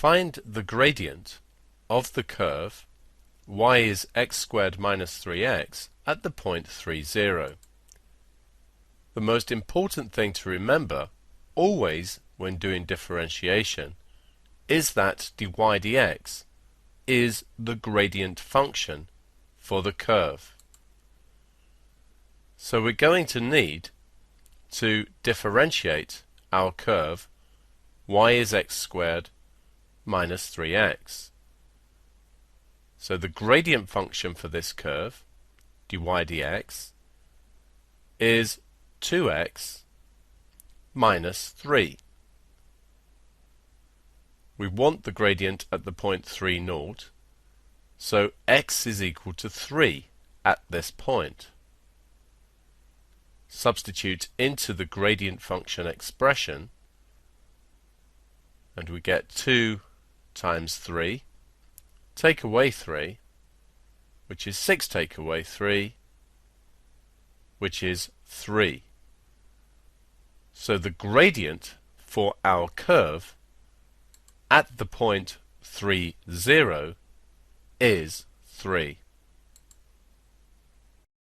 Find the gradient of the curve y is x squared minus 3x at the point 3, 0. The most important thing to remember, always when doing differentiation, is that dy dx is the gradient function for the curve. So we're going to need to differentiate our curve y is x squared minus 3x. So the gradient function for this curve, dy dx, is 2x minus 3. We want the gradient at the point 3, 0, so x is equal to 3 at this point. Substitute into the gradient function expression and we get 2 times 3, take away 3, which is 6 take away 3, which is 3. So the gradient for our curve at the point 3, 0 is 3.